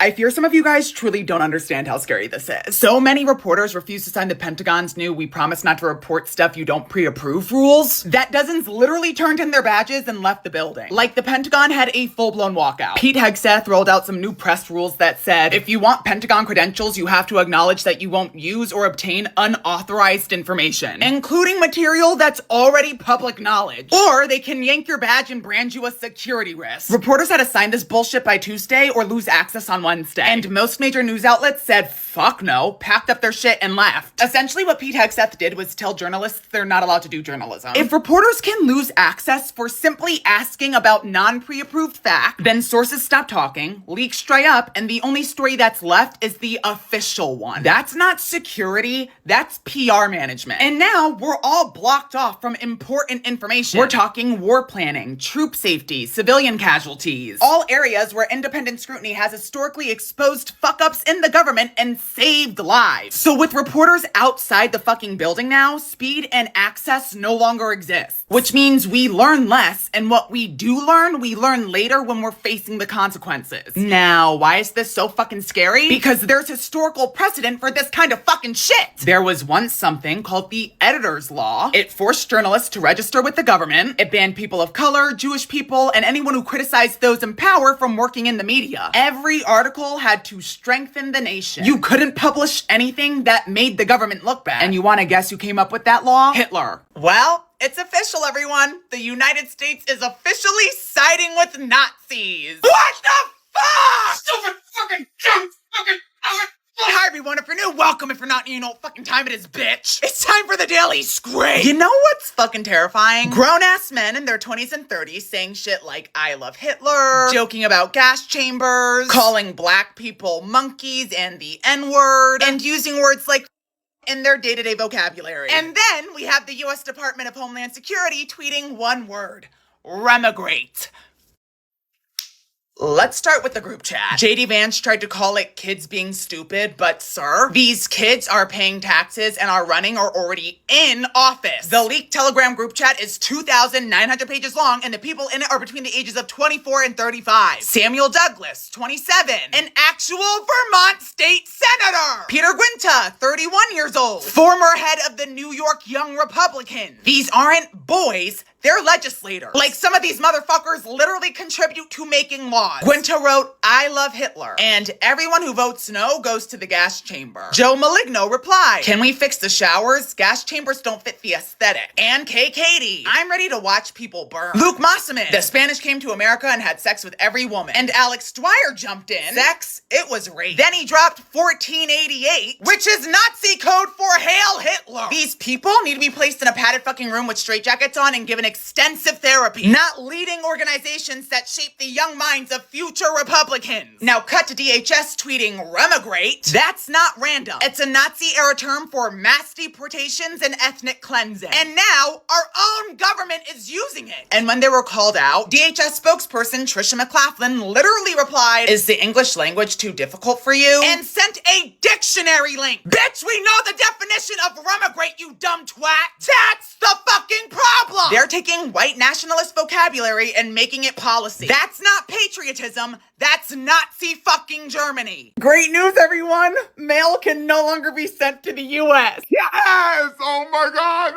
I fear some of you guys truly don't understand how scary this is. So many reporters refuse to sign the Pentagon's new "we promise not to report stuff you don't pre-approve" rules that dozens literally turned in their badges and left the building. Like the Pentagon had a full-blown walkout. Pete Hegseth rolled out some new press rules that said, if you want Pentagon credentials, you have to acknowledge that you won't use or obtain unauthorized information, including material that's already public knowledge, or they can yank your badge and brand you a security risk. Reporters had to sign this bullshit by Tuesday or lose access on Wednesday. And most major news outlets said, fuck no, packed up their shit and left. Essentially what Pete Hegseth did was tell journalists they're not allowed to do journalism. If reporters can lose access for simply asking about non-pre-approved facts, then sources stop talking, leaks dry up, and the only story that's left is the official one. That's not security, that's PR management. And now we're all blocked off from important information. We're talking war planning, troop safety, civilian casualties, all areas where independent scrutiny has historically exposed fuck-ups in the government and saved lives. So with reporters outside the fucking building now, speed and access no longer exist. Which means we learn less, and what we do learn, we learn later when we're facing the consequences. Now, why is this so fucking scary? Because there's historical precedent for this kind of fucking shit. There was once something called the Editor's Law. It forced journalists to register with the government. It banned people of color, Jewish people, and anyone who criticized those in power from working in the media. Every article had to strengthen the nation. You couldn't publish anything that made the government look bad. And you want to guess who came up with that law? Hitler. Well, it's official, everyone. The United States is officially siding with Nazis. What the fuck? Stupid fucking dumb fucking. Hi everyone, if you're new, welcome. If you're not, you know what fucking time it is, bitch. It's time for the Daily Scrape. You know what's fucking terrifying? Grown-ass men in their 20s and 30s saying shit like, I love Hitler, joking about gas chambers, calling black people monkeys and the N-word, and using words like in their day-to-day vocabulary. And then we have the US Department of Homeland Security tweeting one word: remigrate. Let's start with the group chat. JD Vance tried to call it kids being stupid, but sir, these kids are paying taxes and are running or already in office. The leaked Telegram group chat is 2,900 pages long, and the people in it are between the ages of 24 and 35. Samuel Douglas, 27, an actual Vermont state senator. Peter Guinta, 31 years old, former head of the New York Young Republicans. These aren't boys, they're legislators. Like, some of these motherfuckers literally contribute to making laws. Guinta wrote, I love Hitler, and everyone who votes no goes to the gas chamber. Joe Maligno replied, can we fix the showers? Gas chambers don't fit the aesthetic. And Kay Katie, I'm ready to watch people burn. Luke Mossaman, the Spanish came to America and had sex with every woman. And Alex Dwyer jumped in. Sex, it was rape. Then he dropped 1488, which is Nazi code for Hail Hitler. These people need to be placed in a padded fucking room with straitjackets on and given extensive therapy, not leading organizations that shape the young minds of future Republicans. Now cut to DHS tweeting remigrate. That's not random. It's a Nazi-era term for mass deportations and ethnic cleansing. And now our own government is using it. And when they were called out, DHS spokesperson Trisha McLaughlin literally replied, is the English language too difficult for you? And sent a dictionary link. Bitch, we know the definition of remigrate, you dumb twat. That's the fucking problem. They're taking white nationalist vocabulary and making it policy. That's not patriotism, that's Nazi fucking Germany. Great news, everyone! Mail can no longer be sent to the US. Yes! Oh my god,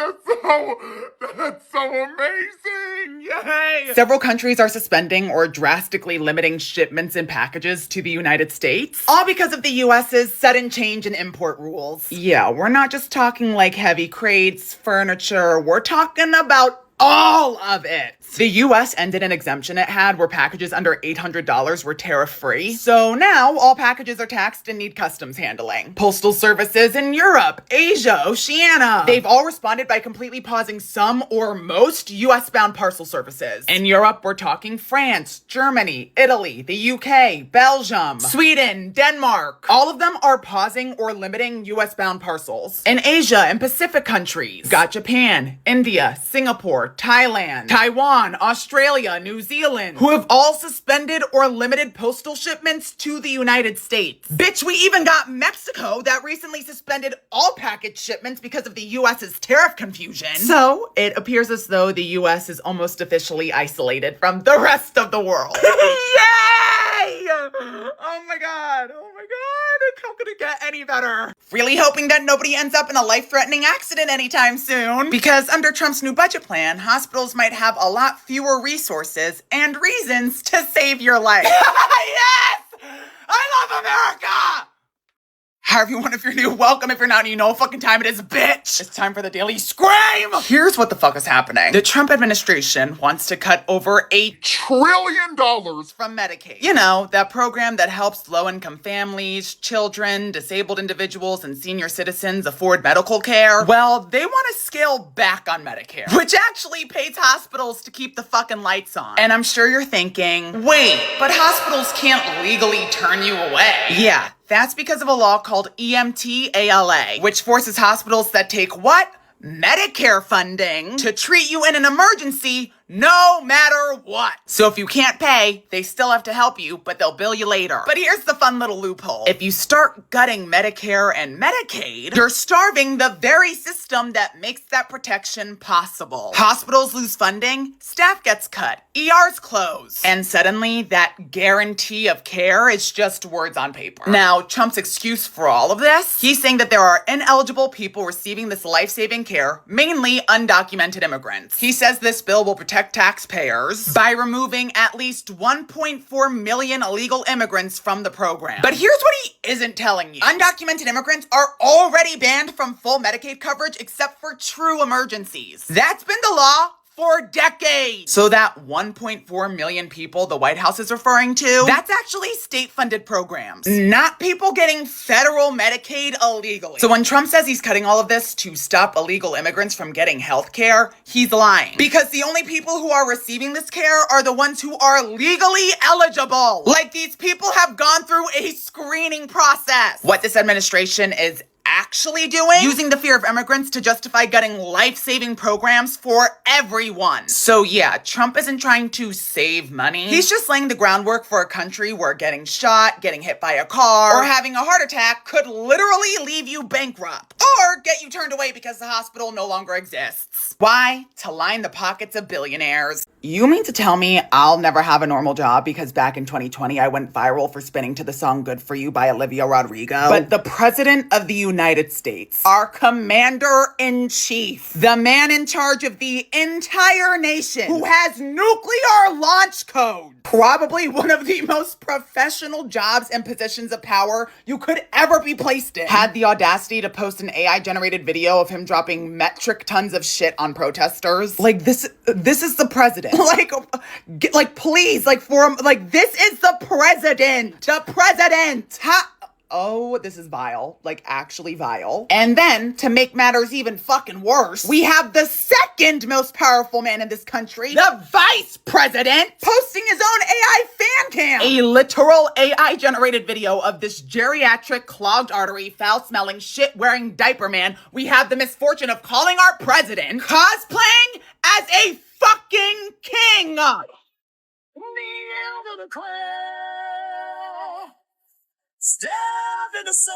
that's so amazing! Yay! Several countries are suspending or drastically limiting shipments and packages to the United States, all because of the US's sudden change in import rules. Yeah, we're not just talking like heavy crates, furniture, we're talking about all of it. The US ended an exemption it had where packages under $800 were tariff-free. So now all packages are taxed and need customs handling. Postal services in Europe, Asia, Oceania, they've all responded by completely pausing some or most US-bound parcel services. In Europe, we're talking France, Germany, Italy, the UK, Belgium, Sweden, Denmark. All of them are pausing or limiting US-bound parcels. In Asia and Pacific countries, got Japan, India, Singapore, Thailand, Taiwan, Australia, New Zealand, who have all suspended or limited postal shipments to the United States. Bitch, we even got Mexico that recently suspended all package shipments because of the US's tariff confusion. So it appears as though the US is almost officially isolated from the rest of the world. Yay! Oh my god. Oh my god. How could it get any better? Really hoping that nobody ends up in a life-threatening accident anytime soon. Because under Trump's new budget plan, hospitals might have a lot fewer resources and reasons to save your life. Yes! I love America! Hi everyone, if you're new, welcome. If you're not, you know what fucking time it is, bitch! It's time for the Daily Scream! Here's what the fuck is happening. The Trump administration wants to cut over $8 trillion from Medicaid. You know, that program that helps low-income families, children, disabled individuals, and senior citizens afford medical care. Well, they want to scale back on Medicare, which actually pays hospitals to keep the fucking lights on. And I'm sure you're thinking, wait, but hospitals can't legally turn you away. Yeah. That's because of a law called EMT-ALA, which forces hospitals that take what? Medicare funding to treat you in an emergency no matter what. So if you can't pay, they still have to help you, but they'll bill you later. But here's the fun little loophole. If you start gutting Medicare and Medicaid, you're starving the very system that makes that protection possible. Hospitals lose funding, staff gets cut, ERs close, and suddenly that guarantee of care is just words on paper. Now, Trump's excuse for all of this, he's saying that there are ineligible people receiving this life-saving care, mainly undocumented immigrants. He says this bill will protect taxpayers by removing at least 1.4 million illegal immigrants from the program. But here's what he isn't telling you. Undocumented immigrants are already banned from full Medicaid coverage except for true emergencies. That's been the law for decades. So that 1.4 million people the White House is referring to, that's actually state-funded programs, not people getting federal Medicaid illegally. So when Trump says he's cutting all of this to stop illegal immigrants from getting health care, he's lying. Because the only people who are receiving this care are the ones who are legally eligible. Like these people have gone through a screening process. What this administration is actually doing? Using the fear of immigrants to justify gutting life-saving programs for everyone. So yeah, Trump isn't trying to save money. He's just laying the groundwork for a country where getting shot, getting hit by a car, or having a heart attack could literally leave you bankrupt. Or get you turned away because the hospital no longer exists. Why? To line the pockets of billionaires. You mean to tell me I'll never have a normal job because back in 2020 I went viral for spinning to the song Good For You by Olivia Rodrigo? But the President of the United States, our Commander-in-Chief, the man in charge of the entire nation, who has nuclear launch code, probably one of the most professional jobs and positions of power you could ever be placed in, had the audacity to post an AI-generated video of him dropping metric tons of shit on protesters. Like, this is the president. Like, please, this is the president. The president. Oh, this is vile. Like, actually vile. And then, to make matters even fucking worse, we have the second most powerful man in this country, the vice president, posting his own AI fan cam. A literal AI-generated video of this geriatric, clogged artery, foul-smelling, shit-wearing diaper man we have the misfortune of calling our president, cosplaying as a fucking king. Step in the sun.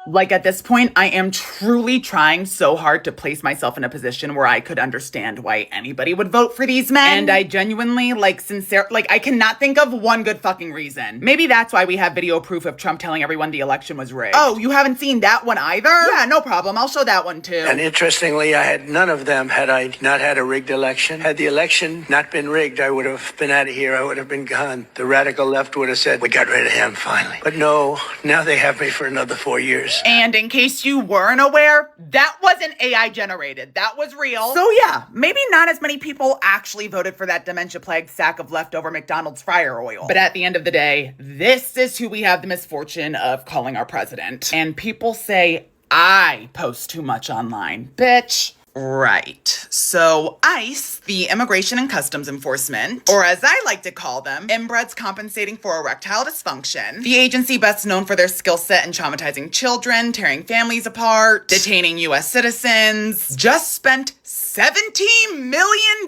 Like, at this point, I am truly trying so hard to place myself in a position where I could understand why anybody would vote for these men. And I genuinely, I cannot think of one good fucking reason. Maybe that's why we have video proof of Trump telling everyone the election was rigged. Oh, you haven't seen that one either? Yeah, no problem. I'll show that one too. And interestingly, I had none of them had I not had a rigged election. Had the election not been rigged, I would have been out of here. I would have been gone. The radical left would have said, we got rid of him finally. But no, now they have me for another 4 years. And in case you weren't aware, that wasn't AI generated. That was real. So yeah, maybe not as many people actually voted for that dementia-plagued sack of leftover McDonald's fryer oil. But at the end of the day, this is who we have the misfortune of calling our president. And people say I post too much online. Bitch. Right. So ICE, the Immigration and Customs Enforcement, or as I like to call them, inbreds compensating for erectile dysfunction, the agency best known for their skill set in traumatizing children, tearing families apart, detaining U.S. citizens, just spent $17 million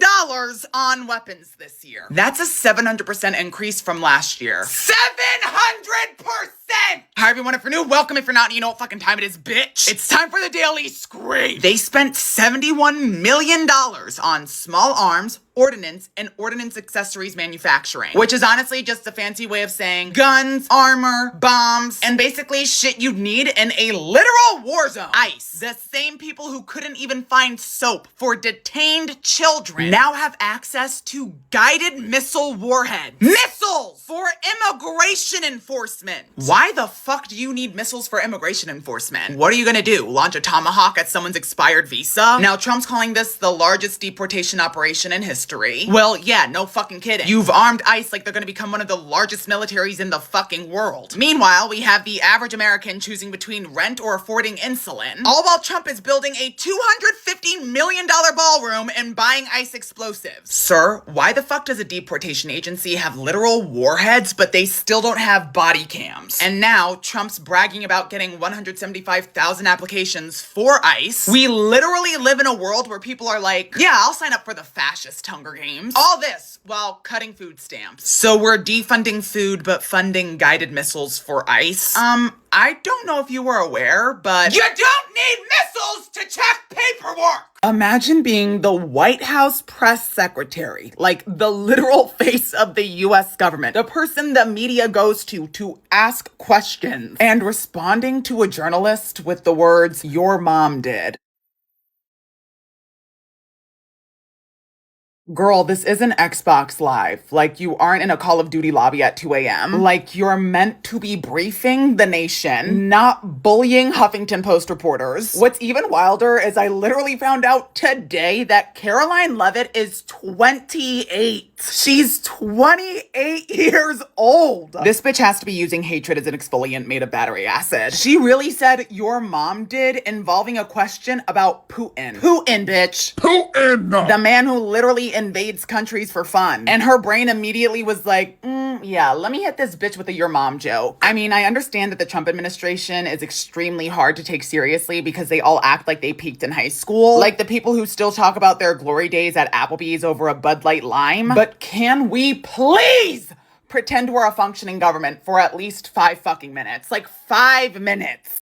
on weapons this year. That's a 700% increase from last year. 700%! Hi everyone, if you're new, welcome. If you're not, you know what fucking time it is, bitch. It's time for the Daily Scream. They spent $71 million on small arms, ordnance and ordnance accessories manufacturing, which is honestly just a fancy way of saying guns, armor, bombs, and basically shit you'd need in a literal war zone. ICE, the same people who couldn't even find soap for detained children, now have access to guided missile warheads. Missiles for immigration enforcement. Why the fuck do you need missiles for immigration enforcement? What are you gonna do? Launch a tomahawk at someone's expired visa? Now Trump's calling this the largest deportation operation in history. Well, yeah, no fucking kidding. You've armed ICE like they're gonna become one of the largest militaries in the fucking world. Meanwhile, we have the average American choosing between rent or affording insulin, all while Trump is building a $250 million ballroom and buying ICE explosives. Sir, why the fuck does a deportation agency have literal warheads, but they still don't have body cams? And now Trump's bragging about getting 175,000 applications for ICE. We literally live in a world where people are like, yeah, I'll sign up for the fascist Hunger Games. All this while cutting food stamps. So we're defunding food, but funding guided missiles for ICE? I don't know if you were aware, but you don't need missiles to check paperwork! Imagine being the White House press secretary, like the literal face of the US government, the person the media goes to ask questions, and responding to a journalist with the words, "Your mom did." Girl, this isn't Xbox Live. Like, you aren't in a Call of Duty lobby at 2 a.m. Like, you're meant to be briefing the nation, not bullying Huffington Post reporters. What's even wilder is I literally found out today that Caroline Leavitt is 28. She's 28 years old. This bitch has to be using hatred as an exfoliant made of battery acid. She really said, "Your mom did," involving a question about Putin. Putin, bitch. Putin! The man who literally invades countries for fun. And her brain immediately was like, yeah, let me hit this bitch with a "your mom" joke. I mean, I understand that the Trump administration is extremely hard to take seriously because they all act like they peaked in high school. Like the people who still talk about their glory days at Applebee's over a Bud Light Lime. But can we please pretend we're a functioning government for at least 5 fucking minutes? Like 5 minutes.